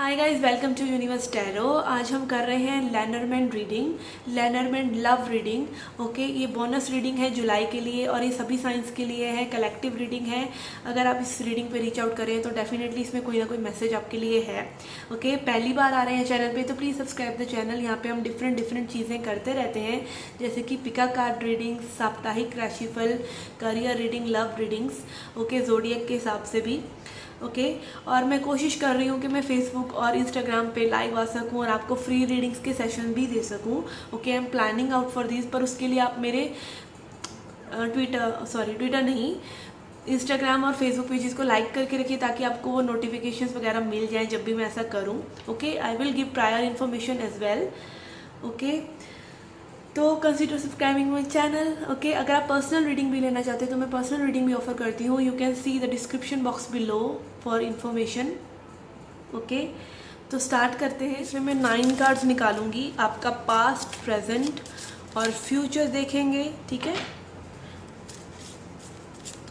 Hi guys, welcome to universe tarot. आज हम कर रहे हैं Lenormand reading, Lenormand love reading. Okay, ये बोनस रीडिंग है जुलाई के लिए और ये सभी साइंस के लिए है, कलेक्टिव रीडिंग है। अगर आप इस रीडिंग पे रीच आउट करें तो डेफिनेटली इसमें कोई ना कोई मैसेज आपके लिए है। ओके, पहली बार आ रहे हैं चैनल पे तो प्लीज़ सब्सक्राइब द चैनल। यहाँ पे हम डिफरेंट चीज़ें करते रहते हैं, जैसे कि पिका कार्ड रीडिंग, साप्ताहिक राशिफल, career reading, love readings, okay, zodiac के हिसाब से भी। ओके और मैं कोशिश कर रही हूँ कि मैं फेसबुक और इंस्टाग्राम पे लाइव आ सकूँ और आपको फ्री रीडिंग्स के सेशन भी दे सकूँ। Okay, I am planning out for this, पर उसके लिए आप मेरे ट्विटर नहीं, इंस्टाग्राम और फेसबुक पेजेस को लाइक करके रखिए ताकि आपको वो नोटिफिकेशंस वगैरह मिल जाएं जब भी मैं ऐसा करूँ। Okay, I will give prior information as well. Okay, तो consider subscribing my channel. Okay, अगर आप पर्सनल रीडिंग भी लेना चाहते हैं तो मैं पर्सनल रीडिंग भी ऑफर करती हूँ। You can see the description box below for information. Okay, तो स्टार्ट करते हैं। इसमें मैं 9 कार्ड्स निकालूंगी, आपका पास्ट, प्रेजेंट और फ्यूचर देखेंगे। ठीक है,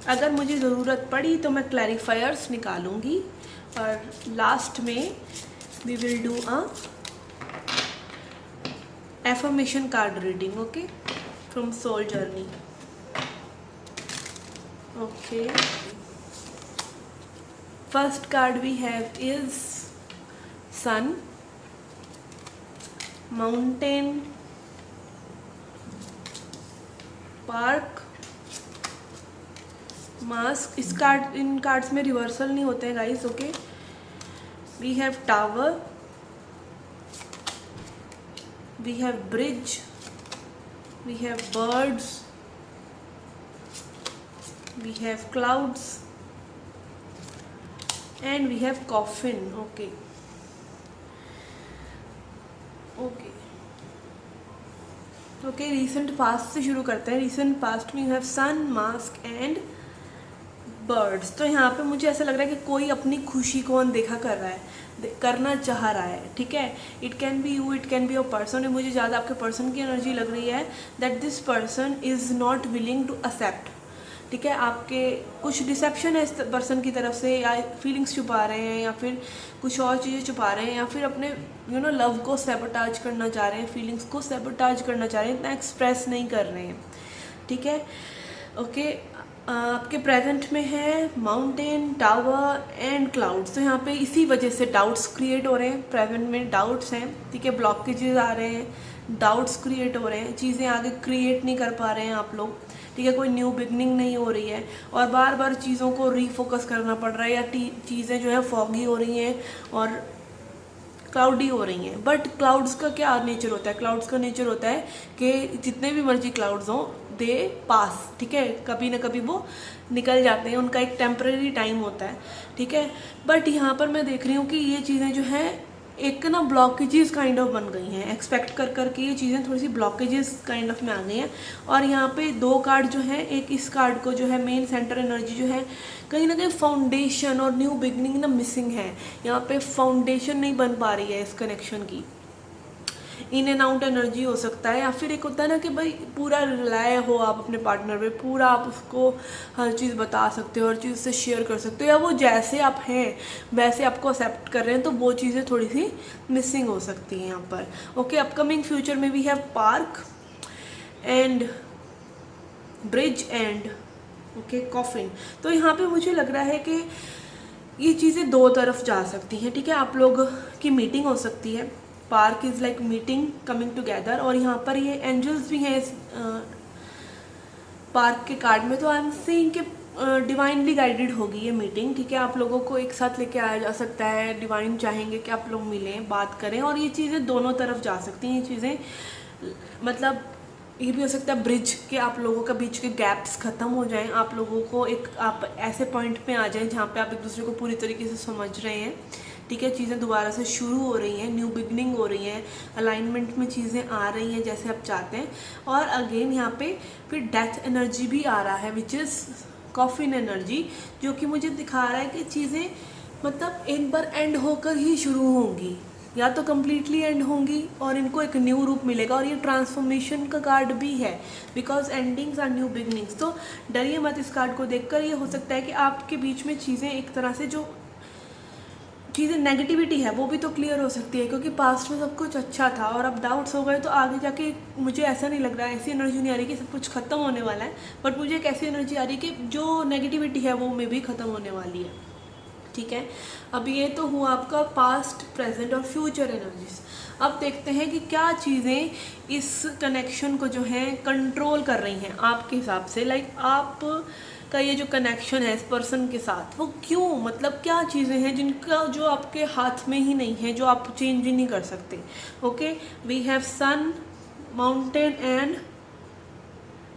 अगर मुझे ज़रूरत पड़ी तो मैं क्लैरिफायर्स निकालूंगी और लास्ट में we will do a affirmation card reading. Okay, from soul journey. Okay, first card we have is sun, mountain, park, mask. In cards में रिवर्सल नहीं होते हैं guys. Okay, we have tower, we have bridge, we have birds, we have clouds and we have coffin. Okay, recent past से शुरू करते हैं. recent past में you have sun, mask and birds. तो यहाँ पे मुझे ऐसा लग रहा है कि कोई अपनी खुशी को अनदेखा कर रहा है, करना चाह रहा है. ठीक है, it can be you, it can be your person. मुझे ज़्यादा आपके पर्सन की एनर्जी लग रही है that this person is not willing to accept. ठीक है, आपके कुछ डिसेप्शन है इस पर्सन की तरफ से, या फीलिंग्स छुपा रहे हैं या फिर कुछ और चीज़ें छुपा रहे हैं, या फिर अपने लव को सैबोटाज करना चाह रहे हैं, फीलिंग्स को सैबोटाज करना चाह रहे हैं, इतना एक्सप्रेस नहीं कर रहे हैं. ठीक है, ओके, आपके प्रेजेंट में है माउंटेन, टावर एंड क्लाउड्स. तो यहाँ पे इसी वजह से डाउट्स क्रिएट हो रहे हैं. प्रेजेंट में डाउट्स हैं. ठीक है, ब्लॉकेजेस आ रहे हैं, डाउट्स क्रिएट हो रहे हैं, चीज़ें आगे क्रिएट नहीं कर पा रहे हैं आप लोग. ठीक है, कोई न्यू बिगनिंग नहीं हो रही है और बार बार चीज़ों को रीफोकस करना पड़ रहा है, या चीज़ें जो है फॉगी हो रही हैं और क्लाउडी हो रही हैं. बट क्लाउड्स का क्या नेचर होता है? क्लाउड्स का नेचर होता है कि जितने भी मर्जी क्लाउड्स हों, दे पास. ठीक है, कभी ना कभी वो निकल जाते हैं, उनका एक टेम्परेरी टाइम होता है. ठीक है, बट यहाँ पर मैं देख रही हूँ कि ये चीज़ें जो हैं एक ना ब्लॉकेजेस काइंड ऑफ बन गई हैं. एक्सपेक्ट कर के ये चीज़ें थोड़ी सी ब्लॉकेजेस काइंड ऑफ में आ गई हैं. और यहाँ पे 2 कार्ड जो हैं, एक इस कार्ड को जो है मेन सेंटर एनर्जी जो है, कहीं ना कहीं फाउंडेशन और न्यू बिगनिंग ना मिसिंग है. यहाँ पे फाउंडेशन नहीं बन पा रही है इस कनेक्शन की. इन एंड आउट एनर्जी हो सकता है, या फिर एक होता है ना कि भाई पूरा रिलाय हो आप अपने पार्टनर पे, पूरा आप उसको हर चीज़ बता सकते हो, हर चीज़ से शेयर कर सकते हो, या वो जैसे आप हैं वैसे आपको एक्सेप्ट कर रहे हैं. तो वो चीज़ें थोड़ी सी मिसिंग हो सकती हैं यहाँ पर. ओके, अपकमिंग फ्यूचर में we have park and bridge and okay coffin. तो यहाँ पे मुझे लग रहा है कि ये चीज़ें 2 तरफ जा सकती हैं. ठीक है, आप लोग की मीटिंग हो सकती है. Park is like meeting coming together, और यहाँ पर ये एंजल्स भी हैं इस पार्क के कार्ड में. तो आई एम सीइंग कि डिवाइनली गाइडेड होगी ये मीटिंग. ठीक है, आप लोगों को एक साथ लेके आया जा सकता है. डिवाइन चाहेंगे कि आप लोग मिलें, बात करें, और ये चीज़ें दोनों तरफ जा सकती हैं. ये चीज़ें मतलब ये भी हो सकता है ब्रिज के आप लोगों का बीच के गैप्स ख़त्म हो जाएं, आप लोगों को एक आप ऐसे पॉइंट पे आ जाएं जहाँ पे आप एक दूसरे को पूरी तरीके से समझ रहे हैं. ठीक है, चीज़ें दोबारा से शुरू हो रही हैं, न्यू बिगनिंग हो रही हैं, अलाइनमेंट में चीज़ें आ रही हैं जैसे आप चाहते हैं. और अगेन यहाँ पे फिर डेथ एनर्जी भी आ रहा है, विच इज़ कॉफिन एनर्जी, जो कि मुझे दिखा रहा है कि चीज़ें मतलब एक बार एंड होकर ही शुरू होंगी, या तो कम्प्लीटली एंड होंगी और इनको एक न्यू रूप मिलेगा. और ये ट्रांसफॉर्मेशन का कार्ड भी है, because endings are new beginnings. तो डरिए मत इस कार्ड को देखकर. ये हो सकता है कि आपके बीच में चीज़ें एक तरह से जो चीज़ें नेगेटिविटी है वो भी तो क्लियर हो सकती है, क्योंकि पास्ट में सब कुछ अच्छा था और अब डाउट्स हो गए तो आगे जाके मुझे ऐसा नहीं लग रहा है, ऐसी एनर्जी नहीं आ रही कि सब कुछ ख़त्म होने वाला है, बट मुझे एक ऐसी एनर्जी आ रही है कि जो नेगेटिविटी है वो में भी ख़त्म होने वाली है। ठीक है, अब ये तो हुआ आपका पास्ट, प्रेजेंट और फ्यूचर एनर्जीज। अब देखते हैं कि क्या चीज़ें इस कनेक्शन को जो है कंट्रोल कर रही हैं आपके हिसाब से। लाइक आप का ये जो कनेक्शन है इस पर्सन के साथ, वो क्यों, मतलब क्या चीज़ें हैं जिनका जो आपके हाथ में ही नहीं है, जो आप चेंज ही नहीं कर सकते। Okay, we have sun, mountain and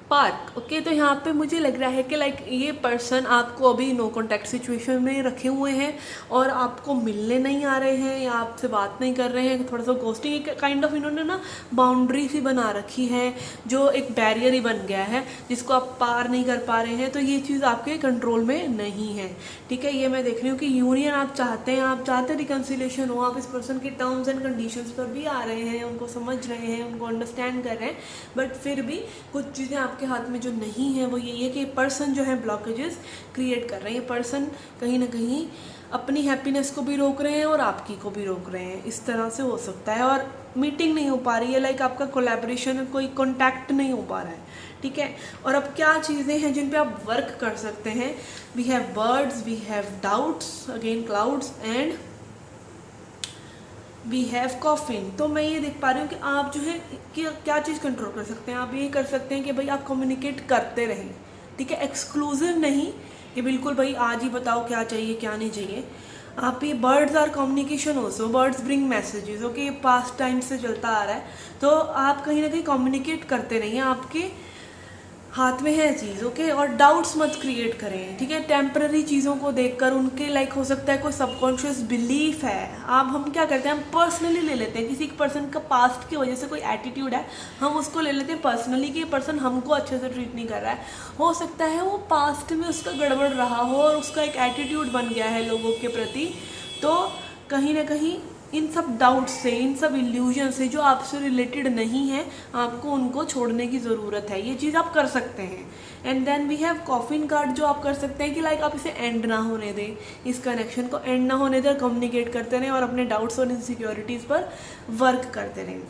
park. Okay, तो यहाँ पे मुझे लग रहा है कि लाइक ये पर्सन आपको अभी नो कॉन्टैक्ट सिचुएशन में रखे हुए हैं और आपको मिलने नहीं आ रहे हैं या आपसे बात नहीं कर रहे हैं, थोड़ा सा घोस्टिंग, एक काइंड ऑफ इन्होंने ना बाउंड्री सी बना रखी है, जो एक बैरियर ही बन गया है जिसको आप पार नहीं कर पा रहे हैं। तो ये चीज़ आपके कंट्रोल में नहीं है। ठीक है, ये मैं देख रही हूँ कि यूनियन आप चाहते हैं, आप चाहते हैं रिकन्सिलेशन हो, आप इस पर्सन के टर्म्स एंड कंडीशंस पर भी आ रहे हैं, उनको समझ रहे हैं, उनको अंडरस्टैंड कर रहे हैं, बट फिर भी कुछ चीज़ें आपके हाथ में जो नहीं है वो ये है कि पर्सन जो है ब्लॉकेजेस क्रिएट कर रहे हैं। पर्सन कहीं ना कहीं अपनी हैप्पीनेस को भी रोक रहे हैं और आपकी को भी रोक रहे हैं, इस तरह से हो सकता है। और मीटिंग नहीं हो पा रही है, लाइक आपका कोलैबोरेशन, कोई कॉन्टैक्ट नहीं हो पा रहा है। ठीक है, और अब क्या चीज़ें हैं जिन पे आप वर्क कर सकते हैं। We have birds, we have doubts, again clouds and we have coffin. तो मैं ये देख पा रही हूँ कि आप जो है कि क्या चीज़ कंट्रोल कर सकते हैं। आप ये कर सकते हैं कि भाई आप कम्युनिकेट करते रहें। ठीक है, एक्सक्लूसिव नहीं कि बिल्कुल भाई आज ही बताओ क्या चाहिए क्या नहीं चाहिए। आप ये birds are communication also, birds bring messages. Okay, ये पास्ट टाइम से चलता आ रहा है, तो आप कहीं ना कहीं कम्युनिकेट करते रहिए, आपके हाथ में है चीज़। ओके, और डाउट्स मत क्रिएट करें। ठीक है, टेम्पररी चीज़ों को देखकर उनके लाइक हो सकता है कोई सबकॉन्शियस बिलीफ है। आप हम क्या करते हैं, हम पर्सनली ले लेते हैं, किसी पर्सन का पास्ट की वजह से कोई एटीट्यूड है, हम उसको ले लेते हैं पर्सनली कि ये पर्सन हमको अच्छे से ट्रीट नहीं कर रहा है। हो सकता है वो पास्ट में उसका गड़बड़ रहा हो और उसका एक एटीट्यूड बन गया है लोगों के प्रति। तो कहीं ना कहीं इन सब डाउट्स से, इन सब इल्यूजन से जो आपसे रिलेटेड नहीं है, आपको उनको छोड़ने की ज़रूरत है। ये चीज़ आप कर सकते हैं। And then we have coffin card, जो आप कर सकते हैं कि लाइक आप इसे एंड ना होने दें, इस कनेक्शन को एंड ना होने दें, कम्युनिकेट करते रहें और अपने डाउट्स और इनसिक्योरिटीज़ पर वर्क करते रहें।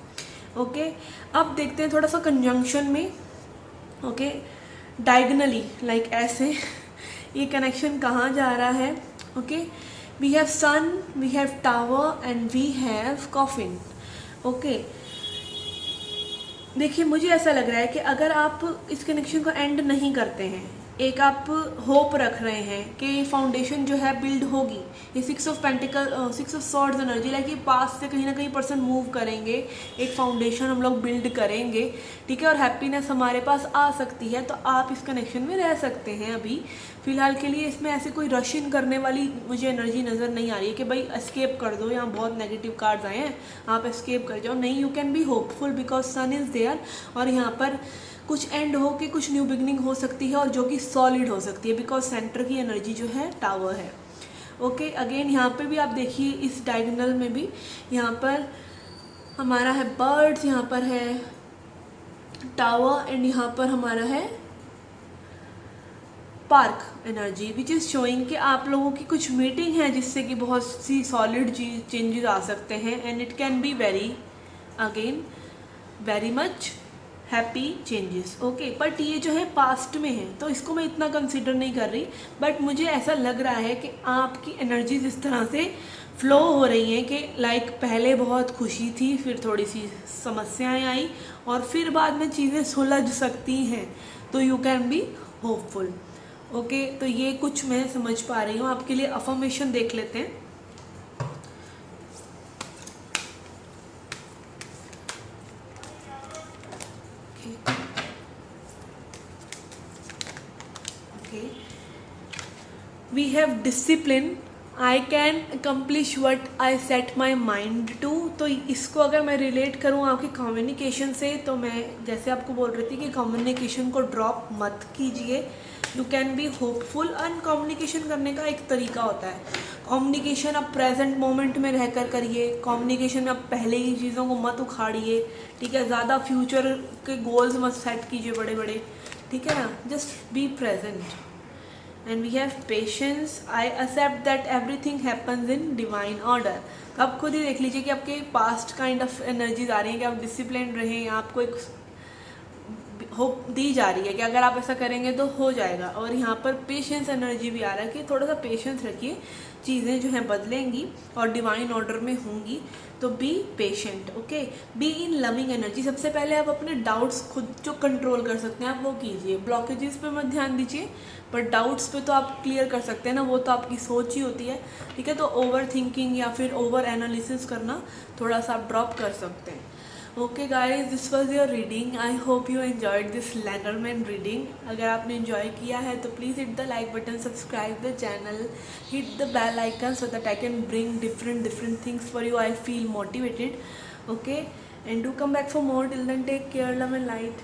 ओके, अब देखते हैं थोड़ा सा कंजंक्शन में। ओके, डायगनली लाइक ऐसे ये कनेक्शन कहाँ जा रहा है। Okay, we have sun, we have tower and we have coffin. Okay, देखिए मुझे ऐसा लग रहा है कि अगर आप इस कनेक्शन को एंड नहीं करते हैं, एक आप होप रख रहे हैं कि ये फाउंडेशन जो है बिल्ड होगी, ये 6 of pentacle, 6 of swords energy, like ये पास से कहीं ना कहीं पर्सन मूव करेंगे, एक फाउंडेशन हम लोग बिल्ड करेंगे। ठीक है, और हैप्पीनेस हमारे पास आ सकती है, तो आप इस कनेक्शन में रह सकते हैं। अभी फ़िलहाल के लिए इसमें ऐसे कोई रश इन करने वाली मुझे एनर्जी नज़र नहीं आ रही है कि भाई एस्केप कर दो, यहाँ बहुत नेगेटिव कार्ड्स आए हैं आप एस्केप कर जाओ। नहीं, you can be hopeful because sun is there, और यहाँ पर कुछ एंड हो के कुछ न्यू बिगनिंग हो सकती है और जो कि सॉलिड हो सकती है, बिकॉज सेंटर की एनर्जी जो है टावर है। ओके, अगेन यहाँ पे भी आप देखिए इस डायगोनल में भी यहाँ पर हमारा है बर्ड्स, यहाँ पर है टावर एंड यहाँ पर हमारा है park energy, which is showing कि आप लोगों की कुछ मीटिंग है जिससे कि बहुत सी सॉलिड चेंजेस आ सकते हैं। And it can be very much happy changes. Okay, but ये जो है पास्ट में है तो इसको मैं इतना कंसिडर नहीं कर रही, बट मुझे ऐसा लग रहा है कि आपकी एनर्जीज इस तरह से फ्लो हो रही हैं कि लाइक पहले बहुत खुशी थी, फिर थोड़ी सी समस्याएं आई और फिर बाद में चीज़ें सुलझ सकती हैं, तो you can be hopeful. Okay, तो ये कुछ मैं समझ पा रही हूँ। आपके लिए अफर्मेशन देख लेते हैं। We have discipline, I can accomplish what I set my mind to। तो इसको अगर मैं रिलेट करूँ आपके कम्युनिकेशन से, तो मैं जैसे आपको बोल रही थी कि कम्युनिकेशन को ड्रॉप मत कीजिए, you can be hopeful. And communication करने का एक तरीका होता है, कम्युनिकेशन आप प्रेजेंट मोमेंट में रहकर करिए, कम्युनिकेशन में आप पहले ही चीज़ों को मत उखाड़िए। ठीक है, ज़्यादा फ्यूचर के गोल्स मत सेट कीजिए बड़े बड़े। ठीक है ना, just be present. And we have patience, I accept that everything happens in divine order. तो आप खुद ही देख लीजिए कि आपके पास्ट काइंड ऑफ एनर्जीज आ रही हैं कि आप डिसिप्लिन रहें, आपको एक होप दी जा रही है कि अगर आप ऐसा करेंगे तो हो जाएगा। और यहाँ पर पेशेंस एनर्जी भी आ रहा है कि थोड़ा सा पेशेंस रखिए, चीज़ें जो हैं बदलेंगी और डिवाइन ऑर्डर में होंगी। तो be patient, okay. Be in loving energy. सबसे पहले आप अपने डाउट्स खुद जो कंट्रोल कर सकते हैं आप वो कीजिए, ब्लॉकेजेस पे मत ध्यान दीजिए, पर डाउट्स पे तो आप क्लियर कर सकते हैं ना, वो तो आपकी सोच ही होती है, ठीक है। तो ओवर थिंकिंग या फिर ओवर एनालिसिस करना थोड़ा सा आप ड्रॉप कर सकते हैं। Okay guys, this was your reading. I hope you enjoyed this Lenormand reading. अगर आपने इन्जॉय किया है तो please hit the like button, subscribe the channel, hit the bell icon so that I can bring different things for you. I feel motivated. Okay, and do come back for more. Till then, take care, love and light.